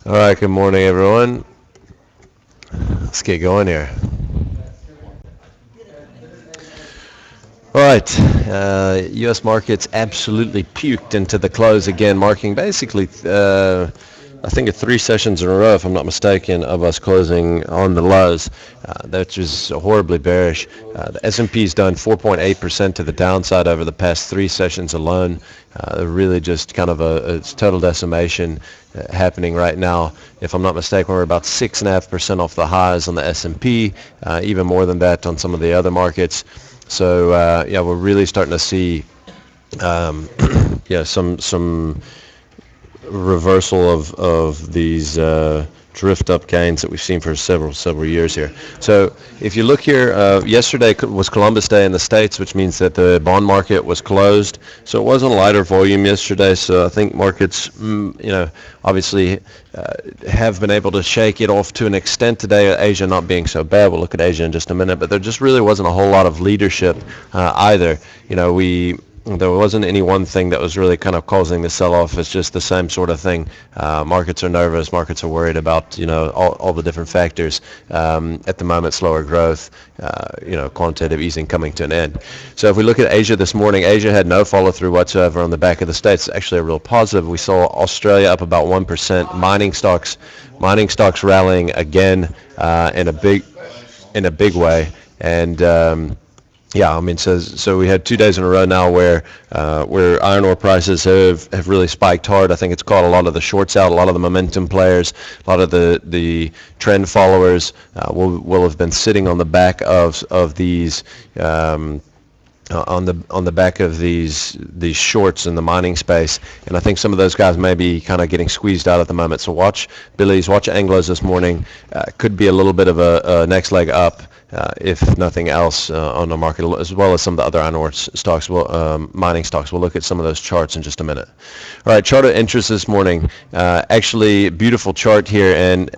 All right, good morning, everyone. Let's get going here. All right, U.S. markets absolutely puked into the close again, marking basically, I think, 3 sessions in a row, if I'm not mistaken, of us closing on the lows. That is horribly bearish. The S&P's done 4.8% to the downside over the past 3 sessions alone. Really just kind of it's total decimation happening right now. If I'm not mistaken, we're about 6.5% off the highs on the S&P, even more than that on some of the other markets. So yeah, we're really starting to see some reversal of these drift up gains that we've seen for several years here. So if you look here, yesterday was Columbus Day in the States, which means that the bond market was closed. So it was a lighter volume yesterday. So I think markets, obviously have been able to shake it off to an extent today. Asia not being so bad. We'll look at Asia in just a minute, but there just really wasn't a whole lot of leadership either. There wasn't any one thing that was really kind of causing the sell-off. It's just the same sort of thing. Markets are nervous. Markets are worried about, all the different factors. At the moment, slower growth, quantitative easing coming to an end. So if we look at Asia this morning, Asia had no follow-through whatsoever on the back of the States. Actually a real positive. We saw Australia up about 1%. Mining stocks rallying again in a big way. And so we had 2 days in a row now where iron ore prices have really spiked hard. I think it's caught a lot of the shorts out, a lot of the momentum players, a lot of the trend followers will have been sitting on the back of these on the back of these shorts in the mining space, and I think some of those guys may be kind of getting squeezed out at the moment. So watch Billy's, watch Anglos this morning. Could be a little bit of a next leg up. If nothing else on the market, as well as some of the other iron ore stocks, mining stocks. We'll look at some of those charts in just a minute. All right, chart of interest this morning. Actually, beautiful chart here, and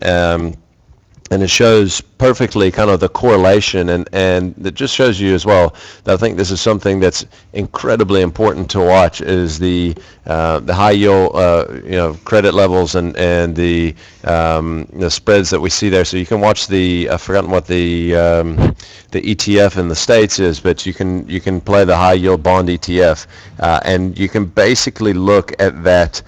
it shows perfectly kind of the correlation, and it just shows you as well that I think this is something that's incredibly important to watch, is the high yield credit levels and the spreads that we see there. So you can watch I've forgotten what the ETF in the States is, but you can play the high yield bond ETF, and you can basically look at that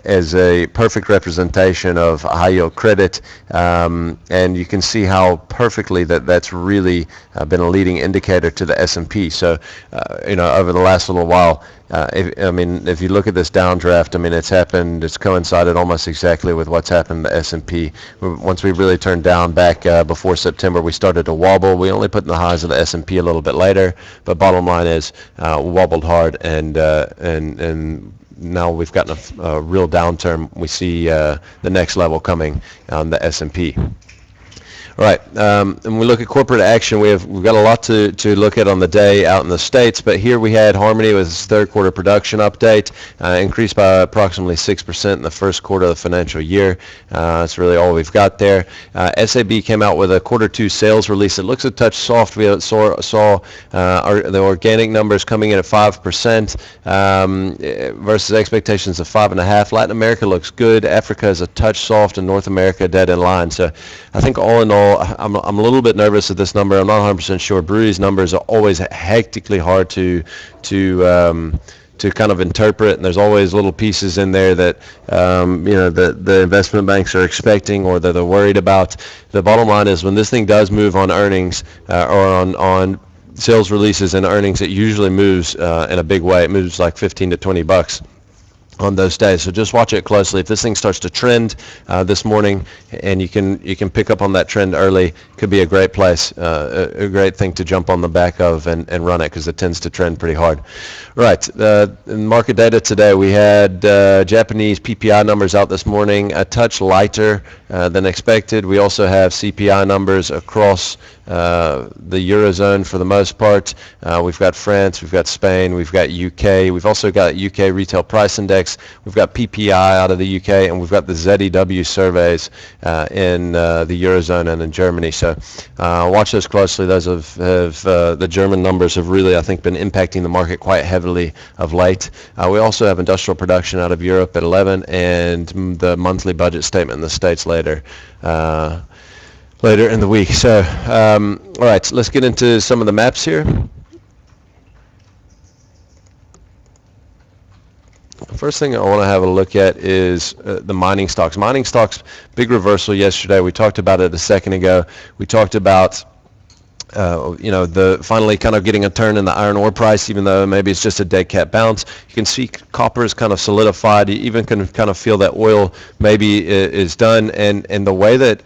as a perfect representation of high yield credit, and you can see how perfectly that's really been a leading indicator to the S&P. So over the last little while, if you look at this downdraft, it's coincided almost exactly with what's happened to the S&P. Once we really turned down back before September, we started to wobble. We only put in the highs of the S&P a little bit later, but bottom line is wobbled hard, and now we've gotten a real downturn. We see the next level coming on the S&P. All right, and we look at corporate action. We've got a lot to look at on the day out in the States, but here we had Harmony with its third quarter production update, increased by approximately 6% in the first quarter of the financial year. That's really all we've got there. SAB came out with a quarter two sales release. It looks a touch soft. We saw the organic numbers coming in at 5% versus expectations of 5.5%. Latin America looks good. Africa is a touch soft, and North America dead in line. So I think all in all, I'm a little bit nervous at this number. I'm not 100% sure. Brewery's numbers are always hectically hard to kind of interpret, and there's always little pieces in there that the investment banks are expecting or that they're worried about. The bottom line is, when this thing does move on earnings or on sales releases and earnings, it usually moves in a big way. It moves like $15 to $20 on those days. So just watch it closely. If this thing starts to trend this morning, and you can pick up on that trend early, could be a great place, a great thing to jump on the back of and run it, because it tends to trend pretty hard. Right, in market data today, we had Japanese PPI numbers out this morning, a touch lighter than expected. We also have CPI numbers across the Eurozone for the most part. We've got France, we've got Spain, we've got UK. We've also got UK Retail Price Index. We've got PPI out of the UK, and we've got the ZEW surveys in the Eurozone and in Germany. So watch those closely. Those have the German numbers have really, I think, been impacting the market quite heavily of late. We also have industrial production out of Europe at 11, and the monthly budget statement in the States later in the week. So, all right, let's get into some of the maps here. First thing I want to have a look at is the mining stocks. Mining stocks, big reversal yesterday. We talked about it a second ago. We talked about the finally kind of getting a turn in the iron ore price, even though maybe it's just a dead cat bounce. You can see copper is kind of solidified. You even can kind of feel that oil maybe is done. And the way that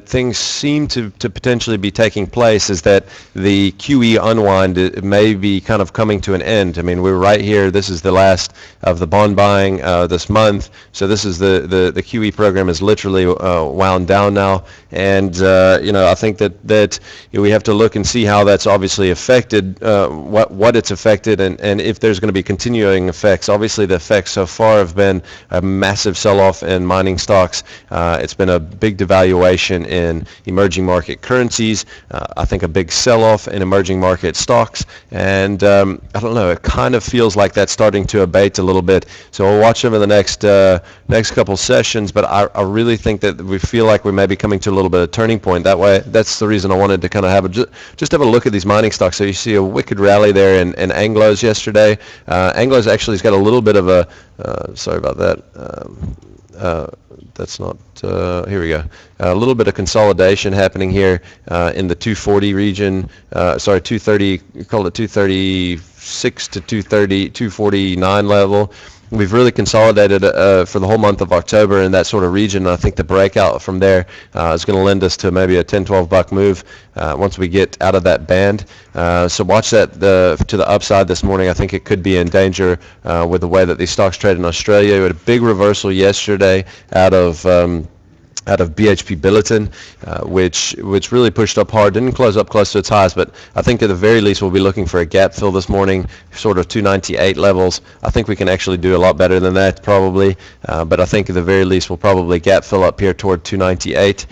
things seem to potentially be taking place is that the QE unwind may be kind of coming to an end. I mean, we're right here. This is the last of the bond buying this month. So this is the QE program is literally wound down now. And, I think that we have to look and see how that's obviously affected, what it's affected, and if there's going to be continuing effects. Obviously, the effects so far have been a massive sell-off in mining stocks. It's been a big devaluation in emerging market currencies. I think a big sell-off in emerging market stocks, and I don't know. It kind of feels like that's starting to abate a little bit. So we'll watch over the next couple sessions. But I really think that we feel like we may be coming to a little bit of turning point. That way, that's the reason I wanted to kind of have just have a look at these mining stocks. So you see a wicked rally there in Anglo's yesterday. Anglo's actually has got a little bit of a, sorry about that. That's not, here we go. A little bit of consolidation happening here in the 240 region. 230, call it 236 to 249 level. We've really consolidated for the whole month of October in that sort of region. I think the breakout from there is going to lend us to maybe a 10, 12 buck move once we get out of that band. So watch that to the upside this morning. I think it could be in danger with the way that these stocks trade in Australia. We had a big reversal yesterday out of BHP Billiton, which really pushed up hard. Didn't close up close to its highs, but I think at the very least we'll be looking for a gap fill this morning, sort of 298 levels. I think we can actually do a lot better than that probably, but I think at the very least we'll probably gap fill up here toward 298.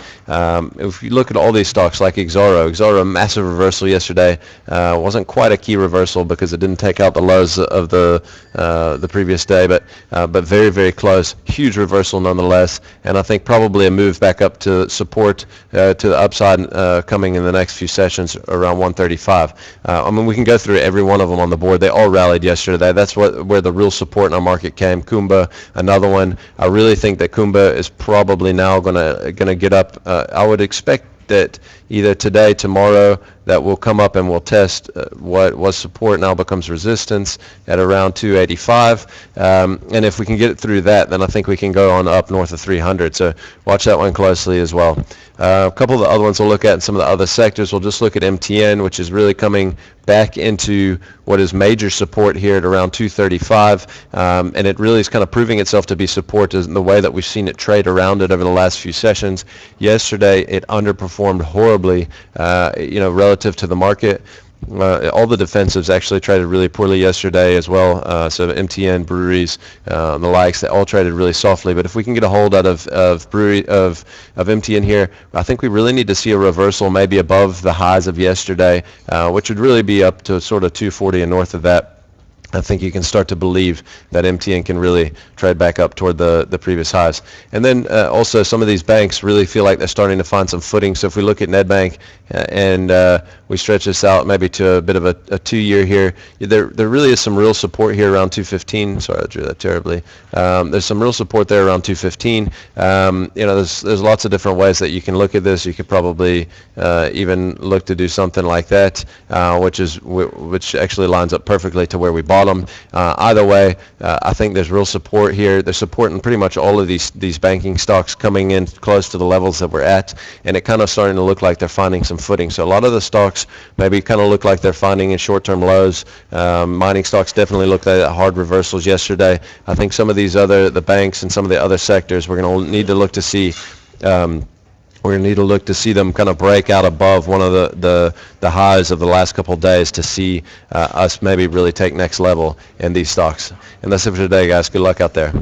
If you look at all these stocks like Exxaro, massive reversal yesterday. Wasn't quite a key reversal because it didn't take out the lows of the previous day, but very, very close. Huge reversal nonetheless, and I think probably a move back up to support to the upside coming in the next few sessions around 135. I mean, we can go through every one of them on the board. They all rallied yesterday. That's where the real support in our market came. Kumba, another one. I really think that Kumba is probably now gonna get up. I would expect that either today, tomorrow, that will come up and we'll test what was support now becomes resistance at around 285. And if we can get it through that, then I think we can go on up north of 300. So watch that one closely as well. A couple of the other ones we'll look at in some of the other sectors. We'll just look at MTN, which is really coming back into what is major support here at around 235. And it really is kind of proving itself to be support in the way that we've seen it trade around it over the last few sessions. Yesterday, it underperformed horribly, relative to the market. All the defensives actually traded really poorly yesterday as well. So MTN, breweries, the likes, they all traded really softly. But if we can get a hold out of MTN here, I think we really need to see a reversal maybe above the highs of yesterday, which would really be up to sort of 240 and north of that. I think you can start to believe that MTN can really trade back up toward the previous highs. And then also some of these banks really feel like they're starting to find some footing. So if we look at Nedbank and we stretch this out maybe to a bit of a 2-year here, there really is some real support here around 215. Sorry, I drew that terribly. There's some real support there around 215. There's lots of different ways that you can look at this. You could probably even look to do something like that, which actually lines up perfectly to where we bought them. Either way, I think there's real support here. There's support in pretty much all of these banking stocks coming in close to the levels that we're at, and it kind of starting to look like they're finding some footing. So a lot of the stocks maybe kind of look like they're finding in short-term lows. Mining stocks definitely looked at hard reversals yesterday. I think some of the banks and some of the other sectors, we're going to need to look to see We're going to need to look to see them kind of break out above one of the highs of the last couple of days to see us maybe really take next level in these stocks. And that's it for today, guys. Good luck out there.